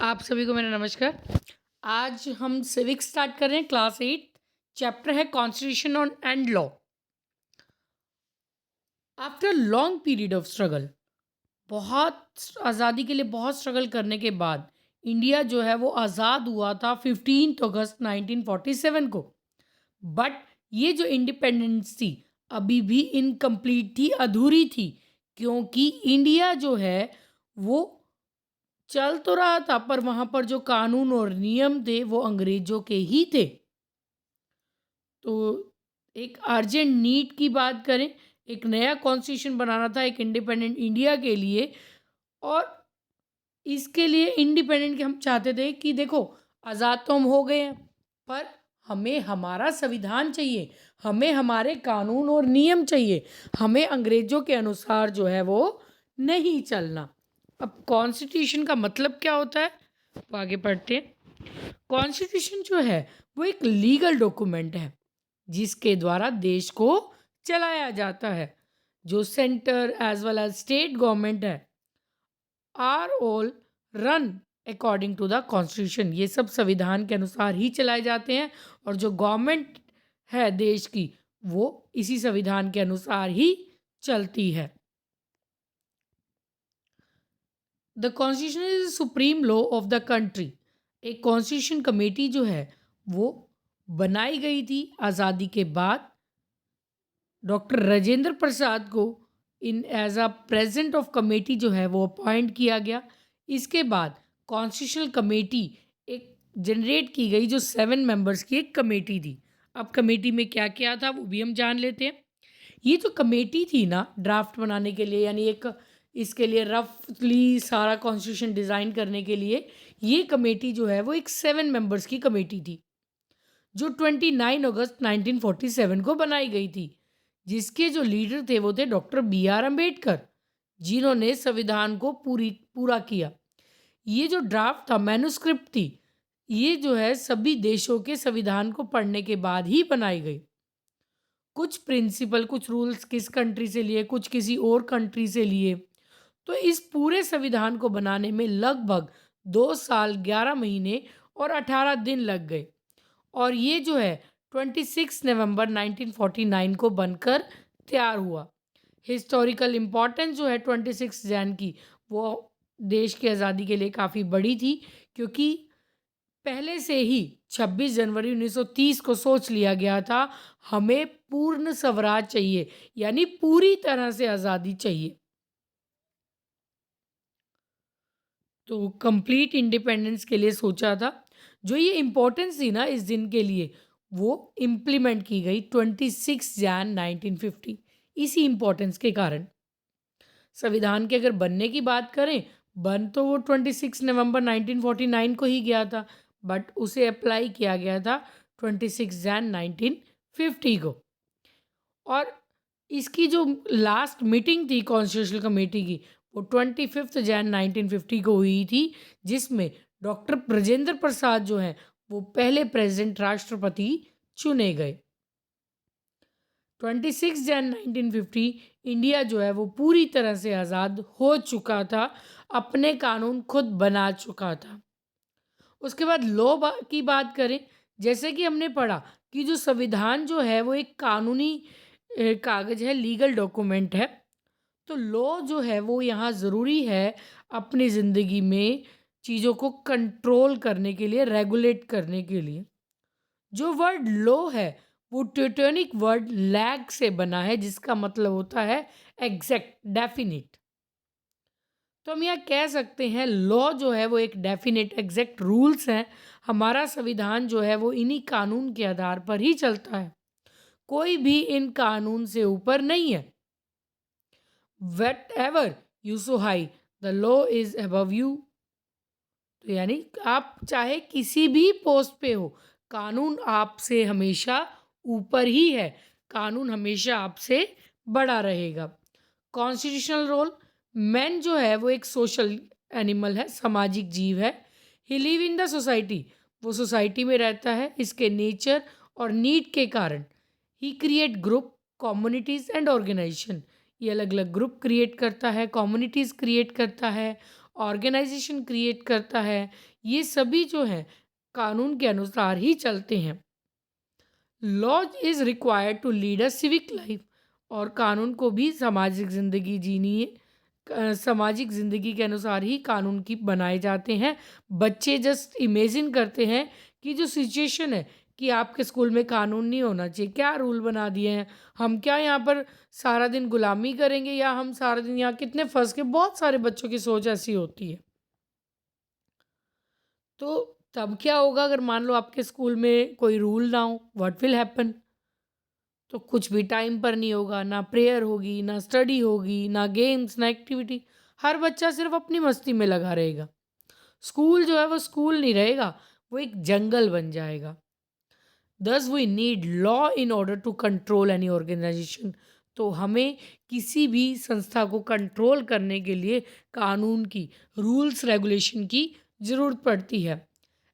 आप सभी को मेरा नमस्कार। आज हम सिविक्स स्टार्ट कर रहे हैं, क्लास 8। चैप्टर है constitution on and law. After long period of struggle, बहुत आज़ादी के लिए बहुत स्ट्रगल करने के बाद इंडिया जो है वो आज़ाद हुआ था 15 अगस्त 1947 को। बट ये जो इंडिपेंडेंस थी अभी भी इनकम्प्लीट थी, अधूरी थी, क्योंकि इंडिया जो है वो चल तो रहा था पर वहाँ पर जो कानून और नियम थे वो अंग्रेज़ों के ही थे। तो एक अर्जेंट नीड की बात करें, एक नया कॉन्स्टिट्यूशन बनाना था एक इंडिपेंडेंट इंडिया के लिए। और इसके लिए इंडिपेंडेंट के हम चाहते थे कि देखो, आज़ाद तो हम हो गए हैं पर हमें हमारा संविधान चाहिए, हमें हमारे कानून और नियम चाहिए, हमें अंग्रेज़ों के अनुसार जो है वो नहीं चलना। अब कॉन्स्टिट्यूशन का मतलब क्या होता है, तो आगे पढ़ते हैं। कॉन्स्टिट्यूशन जो है वो एक लीगल डॉक्यूमेंट है जिसके द्वारा देश को चलाया जाता है। जो centre as well as state government है are all run according to the constitution. ये सब संविधान के अनुसार ही चलाए जाते हैं और जो गवर्नमेंट है देश की वो इसी संविधान के अनुसार ही चलती है। The constitution is supreme law of the country. एक कॉन्स्टिट्यूशन कमेटी जो है वो बनाई गई थी आज़ादी के बाद। डॉक्टर राजेंद्र प्रसाद को in as a president of committee जो है वो अपॉइंट किया गया। इसके बाद कॉन्स्टिट्यूशनल कमेटी एक जनरेट की गई जो 7 मेंबर्स की एक कमेटी थी। अब कमेटी में क्या क्या था वो भी हम जान लेते हैं। ये जो कमेटी थी ना ड्राफ्ट बनाने के लिए, यानी एक इसके लिए रफली सारा कॉन्स्टिट्यूशन डिज़ाइन करने के लिए, ये कमेटी जो है वो एक 7 मेंबर्स की कमेटी थी जो 29 अगस्त 1947 को बनाई गई थी। जिसके जो लीडर थे वो थे डॉक्टर बी आर अम्बेडकर, जिन्होंने संविधान को पूरा किया। ये जो ड्राफ्ट था, मैन्युस्क्रिप्ट थी, ये जो है सभी देशों के संविधान को पढ़ने के बाद ही बनाई गई। कुछ प्रिंसिपल, कुछ रूल्स किस कंट्री से लिए, कुछ किसी और कंट्री से लिए। तो इस पूरे संविधान को बनाने में लगभग 2 साल 11 महीने और 18 दिन लग गए। और ये जो है 26 नवंबर 1949 को बनकर तैयार हुआ। हिस्टोरिकल इम्पोर्टेंस जो है 26 जैन की, वो देश की आज़ादी के लिए काफ़ी बड़ी थी, क्योंकि पहले से ही 26 जनवरी 1930 को सोच लिया गया था हमें पूर्ण स्वराज चाहिए, यानी पूरी तरह से आज़ादी चाहिए। तो कंप्लीट इंडिपेंडेंस के लिए सोचा था। जो ये इम्पोर्टेंस थी ना इस दिन के लिए, वो इम्प्लीमेंट की गई 26 जैन 1950। इसी इम्पोर्टेंस के कारण संविधान के अगर बनने की बात करें, बन तो वो 26 नवंबर 1949 को ही गया था, बट उसे अप्लाई किया गया था 26 जैन 1950 को। और इसकी जो लास्ट मीटिंग थी कॉन्स्टिट्यूशनल कमेटी की, वो 25 जैन 1950 को हुई थी, जिसमें डॉक्टर ब्रजेंद्र प्रसाद जो हैं वो पहले प्रेसिडेंट राष्ट्रपति चुने गए। 26 जैन 1950 इंडिया जो है वो पूरी तरह से आज़ाद हो चुका था, अपने कानून खुद बना चुका था। उसके बाद लॉ की बात करें, जैसे कि हमने पढ़ा कि जो संविधान जो है वो एक कानूनी कागज़ है, लीगल डॉक्यूमेंट है। तो लॉ जो है वो यहाँ ज़रूरी है अपनी ज़िंदगी में चीज़ों को कंट्रोल करने के लिए, रेगुलेट करने के लिए। जो वर्ड लॉ है वो टेक्टोनिक वर्ड लैग से बना है, जिसका मतलब होता है एग्जैक्ट, डेफिनिट। तो हम यहाँ कह सकते हैं लॉ जो है वो एक डेफिनेट एग्जैक्ट रूल्स हैं। हमारा संविधान जो है वो इन्हीं कानून के आधार पर ही चलता है, कोई भी इन कानून से ऊपर नहीं है। Whatever you so high the law is above you. तो यानी आप चाहे किसी भी पोस्ट पे हो, कानून आपसे हमेशा ऊपर ही है, कानून हमेशा आपसे बड़ा रहेगा। कॉन्स्टिट्यूशनल रोल, मैन जो है वो एक सोशल एनिमल है, सामाजिक जीव है। He live in the society, वो सोसाइटी में रहता है। इसके नेचर और नीड के कारण ही create group, communities and organisation. ये अलग अलग ग्रुप क्रिएट करता है, कम्युनिटीज़ क्रिएट करता है ऑर्गेनाइजेशन क्रिएट करता है, ये सभी जो हैं कानून के अनुसार ही चलते हैं। Law is required to lead a civic life, और कानून को भी सामाजिक ज़िंदगी जीनी है। सामाजिक ज़िंदगी के अनुसार ही कानून की बनाए जाते हैं। बच्चे जस्ट इमेजिन करते हैं कि जो सिचुएशन है कि आपके स्कूल में कानून नहीं होना चाहिए, क्या रूल बना दिए हैं, हम क्या यहाँ पर सारा दिन गुलामी करेंगे, या हम सारा दिन यहाँ कितने फंस के, बहुत सारे बच्चों की सोच ऐसी होती है। तो तब क्या होगा अगर मान लो आपके स्कूल में कोई रूल ना हो, व्हाट विल हैपन? तो कुछ भी टाइम पर नहीं होगा, ना प्रेयर होगी, ना स्टडी होगी, ना गेम्स, ना एक्टिविटी। हर बच्चा सिर्फ अपनी मस्ती में लगा रहेगा। स्कूल जो है वो स्कूल नहीं रहेगा, वो एक जंगल बन जाएगा। Thus we need law in order to control any organisation. तो हमें किसी भी संस्था को कंट्रोल करने के लिए कानून की, रूल्स रेगुलेशन की ज़रूरत पड़ती है।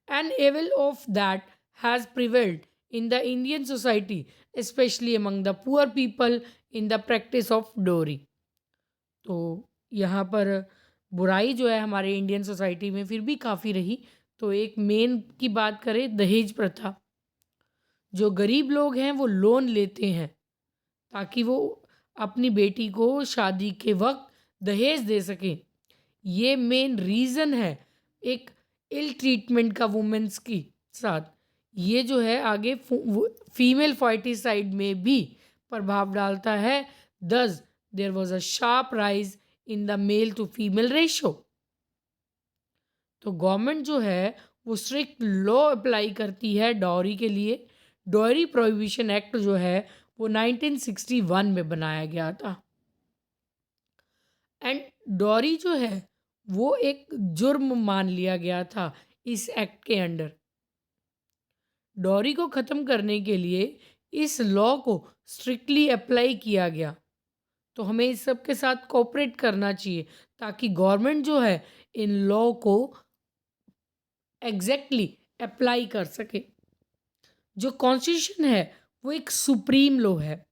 An evil of that has prevailed in the Indian society, especially among the poor people, in the practice of dowry. तो यहाँ पर बुराई जो है हमारे इंडियन सोसाइटी में फिर भी काफ़ी रही। तो एक मेन की बात करें, दहेज प्रथा। जो गरीब लोग हैं वो लोन लेते हैं ताकि वो अपनी बेटी को शादी के वक्त दहेज दे सकें। ये मेन रीज़न है एक इल ट्रीटमेंट का वुमेन्स की साथ। ये जो है आगे फीमेल फॉइटिसाइड में भी प्रभाव डालता है। Thus there was a sharp rise in the male to female ratio. तो गवर्नमेंट जो है वो स्ट्रिक्ट लॉ अप्लाई करती है डॉरी के लिए। डॉरी प्रोहिबिशन एक्ट जो है वो 1961 में बनाया गया था। एंड डॉरी जो है वो एक जुर्म मान लिया गया था इस एक्ट के अंडर। डॉरी को ख़त्म करने के लिए इस लॉ को स्ट्रिक्टली अप्लाई किया गया। तो हमें इस सब के साथ कोऑपरेट करना चाहिए ताकि गवर्नमेंट जो है इन लॉ को एग्जैक्टली अप्लाई कर सके। जो कॉन्स्टिट्यूशन है वो एक सुप्रीम लॉ है।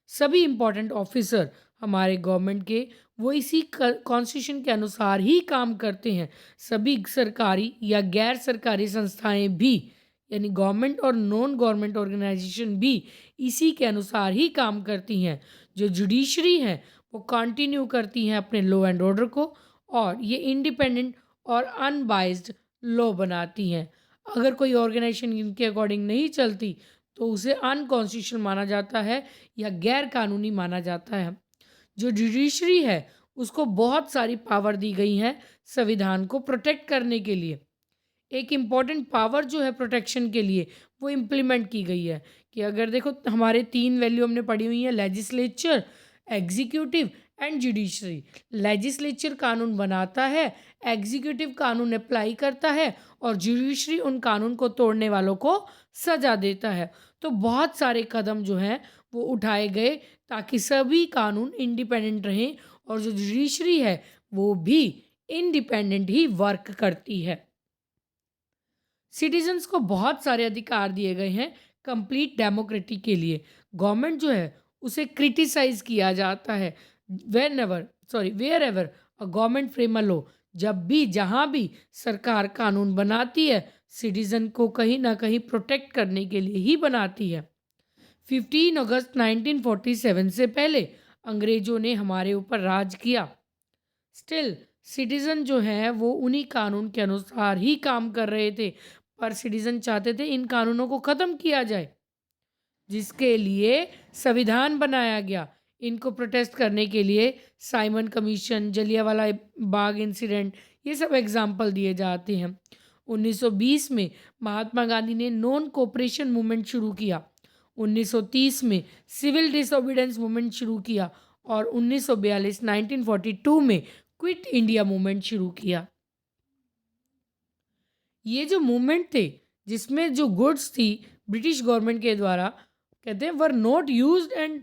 सभी इम्पोर्टेंट ऑफिसर हमारे गवर्नमेंट के वो इसी कॉन्स्टिट्यूशन के अनुसार ही काम करते हैं। सभी सरकारी या गैर सरकारी संस्थाएं भी, यानी गवर्नमेंट और नॉन गवर्नमेंट ऑर्गेनाइजेशन भी इसी के अनुसार ही काम करती हैं। जो जुडिशरी है वो कंटिन्यू करती हैं अपने लॉ एंड ऑर्डर को, और ये इंडिपेंडेंट और अनबाइज्ड लॉ बनाती हैं। अगर कोई ऑर्गेनाइजेशन इनके अकॉर्डिंग नहीं चलती तो उसे अनकॉन्स्टिट्यूशनल माना जाता है या गैर कानूनी माना जाता है। जो जुडिशरी है उसको बहुत सारी पावर दी गई हैं संविधान को प्रोटेक्ट करने के लिए। एक इम्पॉर्टेंट पावर जो है प्रोटेक्शन के लिए वो इम्प्लीमेंट की गई है कि अगर देखो हमारे 3 वैल्यू हमने पढ़ी हुई है, legislature, executive and judiciary. Legislature कानून बनाता है, एग्जीक्यूटिव कानून अप्लाई करता है, और जुडिशरी उन कानून को तोड़ने वालों को सजा देता है। तो बहुत सारे कदम जो हैं वो उठाए गए ताकि सभी कानून इंडिपेंडेंट रहें, और जो जुडिशरी है वो भी इंडिपेंडेंट ही वर्क करती है। सिटीजन्स को बहुत सारे अधिकार दिए गए हैं कंप्लीट डेमोक्रेसी के लिए। गवर्नमेंट जो है उसे क्रिटिसाइज किया जाता है wherever a government frame a law. जब भी जहाँ भी सरकार कानून बनाती है सिटीजन को कहीं ना कहीं प्रोटेक्ट करने के लिए ही बनाती है। 15 अगस्त 1947 से पहले अंग्रेजों ने हमारे ऊपर राज किया। स्टिल सिटीजन जो हैं वो उन्हीं कानून के अनुसार ही काम कर रहे थे, पर सिटीजन चाहते थे इन कानूनों को ख़त्म किया जाए, जिसके लिए संविधान बनाया गया। इनको प्रोटेस्ट करने के लिए Simon commission, Jallianwala Bagh incident, ये सब एग्जाम्पल दिए जाते हैं। 1920 में महात्मा गांधी ने नॉन कोऑपरेशन मूवमेंट शुरू किया। 1930 में सिविल डिसोबीडेंस मूवमेंट शुरू किया, और 1942 1942 में क्विट इंडिया मूवमेंट शुरू किया। ये जो मूवमेंट थे जिसमें जो गुड्स थी ब्रिटिश गवर्नमेंट के द्वारा, कहते हैं were not used and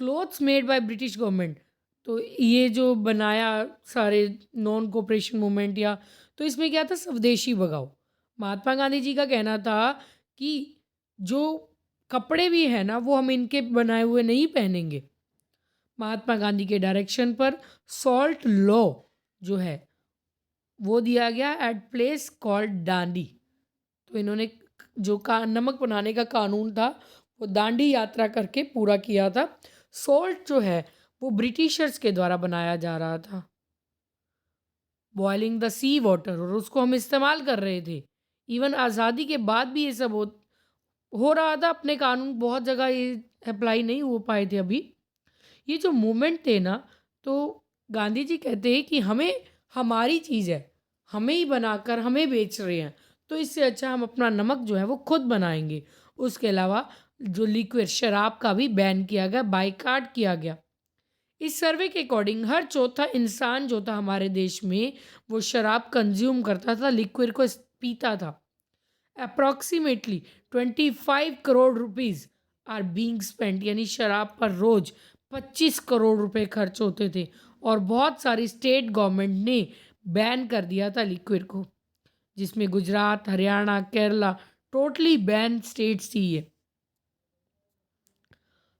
clothes made by British government. तो ये जो बनाया सारे नॉन कोऑपरेशन मूवमेंट, या तो इसमें क्या था, स्वदेशी भगाओ। महात्मा गांधी जी का कहना था कि जो कपड़े भी हैं ना वो हम इनके बनाए हुए नहीं पहनेंगे। महात्मा गांधी के डायरेक्शन पर सॉल्ट लॉ जो है वो दिया गया एट प्लेस कॉल्ड दांडी। तो इन्होंने जो का नमक बनाने का कानून था वो दांडी यात्रा करके पूरा किया था। सॉल्ट जो है वो ब्रिटिशर्स के द्वारा बनाया जा रहा था, बॉइलिंग द सी वाटर, और उसको हम इस्तेमाल कर रहे थे। इवन आज़ादी के बाद भी ये सब हो रहा था। अपने कानून बहुत जगह ये अप्लाई नहीं हो पाए थे अभी। ये जो मूवमेंट थे ना, तो गांधी जी कहते हैं कि हमें हमारी चीज़ है, हमें ही बनाकर हमें बेच रहे हैं, तो इससे अच्छा हम अपना नमक जो है वो खुद बनाएंगे। उसके अलावा जो लिक्विड शराब का भी बैन किया गया, बाइकाट किया गया। इस सर्वे के अकॉर्डिंग हर चौथा इंसान जो था हमारे देश में वो शराब कंज्यूम करता था, लिक्विड को पीता था। Approximately 25 crore rupees are being spent, यानी शराब पर रोज 25 करोड़ रुपए खर्च होते थे। और बहुत सारी स्टेट गवर्नमेंट ने बैन कर दिया था लिक्विड को, जिसमें Gujarat, Haryana, Kerala totally ban states थी ये।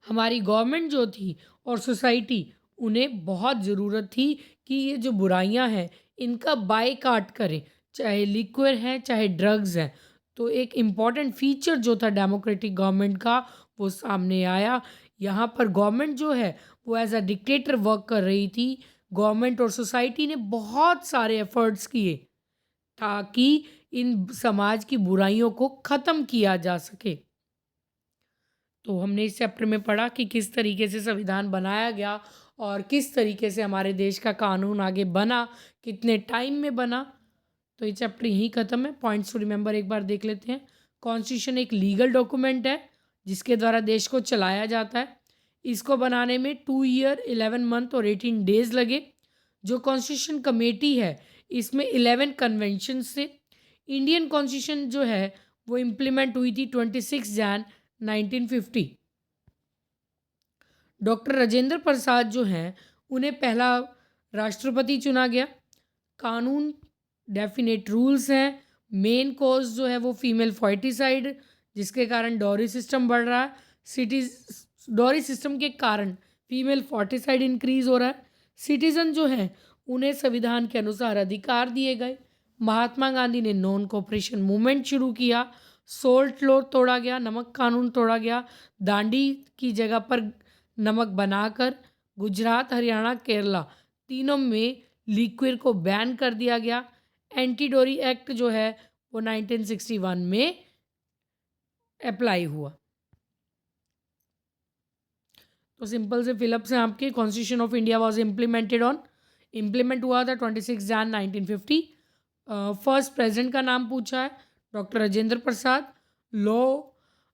हमारी गवर्नमेंट जो थी और सोसाइटी, उन्हें बहुत ज़रूरत थी कि ये जो बुराइयां हैं इनका बायकॉट करें, चाहे लिक्विड है चाहे ड्रग्स हैं। तो एक इम्पॉर्टेंट फीचर जो था डेमोक्रेटिक गवर्नमेंट का वो सामने आया। यहाँ पर गवर्नमेंट जो है वो एज अ डिक्टेटर वर्क कर रही थी। गवर्नमेंट और सोसाइटी ने बहुत सारे एफर्ट्स किए ताकि इन समाज की बुराइयों को ख़त्म किया जा सके। तो हमने इस चैप्टर में पढ़ा कि किस तरीके से संविधान बनाया गया और किस तरीके से हमारे देश का कानून आगे बना, कितने टाइम में बना। तो ये चैप्टर यहीं ख़त्म है। पॉइंट्स टू रिमेंबर एक बार देख लेते हैं। कॉन्स्टिट्यूशन एक लीगल डॉक्यूमेंट है जिसके द्वारा देश को चलाया जाता है। इसको बनाने में 2 ईयर 11 मंथ और 18 डेज लगे। जो कॉन्स्टिट्यूशन कमेटी है इसमें 11 कन्वेंशन से इंडियन कॉन्स्टिट्यूशन जो है वो इम्प्लीमेंट हुई थी 26 जैन 1950। डॉक्टर राजेंद्र प्रसाद जो हैं उन्हें पहला राष्ट्रपति चुना गया। कानून डेफिनेट रूल्स हैं। मेन कॉज जो है वो फीमेल फॉर्टिसाइड, जिसके कारण डॉरी सिस्टम बढ़ रहा है। सिटीज डॉरी सिस्टम के कारण फीमेल फॉर्टिसाइड इंक्रीज हो रहा है। सिटीजन जो हैं उन्हें संविधान के अनुसार अधिकार दिए गए। महात्मा गांधी ने नॉन कोऑपरेशन मूवमेंट शुरू किया। सोल्ट लॉ तोड़ा गया, नमक कानून तोड़ा गया। दांडी की जगह पर नमक बनाकर गुजरात, हरियाणा, केरला तीनों में लिक्विड को बैन कर दिया गया। एंटी डोरी एक्ट जो है वो 1961 में अप्लाई हुआ। तो सिंपल से फिलअप से आपके constitution of India was implement हुआ था 26 जैन 1950। फर्स्ट प्रेसिडेंट का नाम पूछा है, डॉक्टर राजेंद्र प्रसाद। लॉ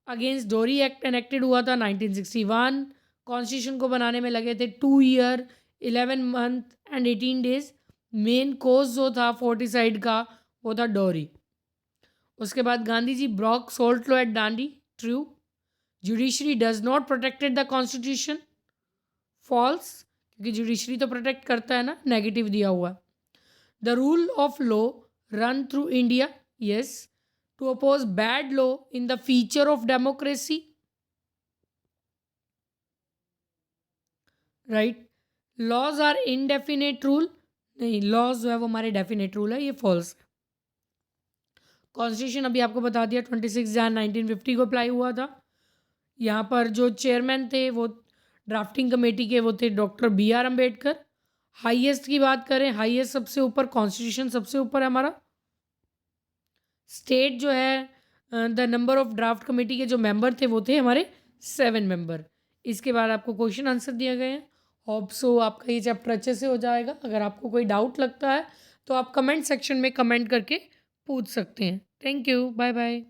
अगेंस्ट डोरी एक्ट एनेक्टेड हुआ था 1961। कॉन्स्टिट्यूशन को बनाने में लगे थे 2 year 11 month and 18 days. Main cause जो था फोर्टिसाइड का वो था डोरी। उसके बाद Gandhi ji broke salt law at Dandi, true. Judiciary does not protected the constitution, false, क्योंकि जुडिशरी तो प्रोटेक्ट करता है ना, नेगेटिव दिया हुआ। The rule of law run through India, yes. To oppose bad law in the feature of democracy, right. Laws are indefinite rule, नहीं, laws जो है वो हमारे डेफिनेट रूल है, ये फॉल्स है। कॉन्स्टिट्यूशन अभी आपको बता दिया 26 जैन 1950 को अप्लाई हुआ था। यहाँ पर जो चेयरमैन थे वो ड्राफ्टिंग कमेटी के वो थे doctor B R Ambedkar. Highest की बात करें, हाईएस्ट सबसे ऊपर, कॉन्स्टिट्यूशन सबसे ऊपर है हमारा। स्टेट जो है, the number of draft committee के जो मेंबर थे वो थे हमारे 7 मेंबर। इसके बाद आपको क्वेश्चन आंसर दिए गए हैं। होप सो आपका ये चैप्टर अच्छे से हो जाएगा। अगर आपको कोई डाउट लगता है तो आप कमेंट सेक्शन में कमेंट करके पूछ सकते हैं। Thank you, bye bye.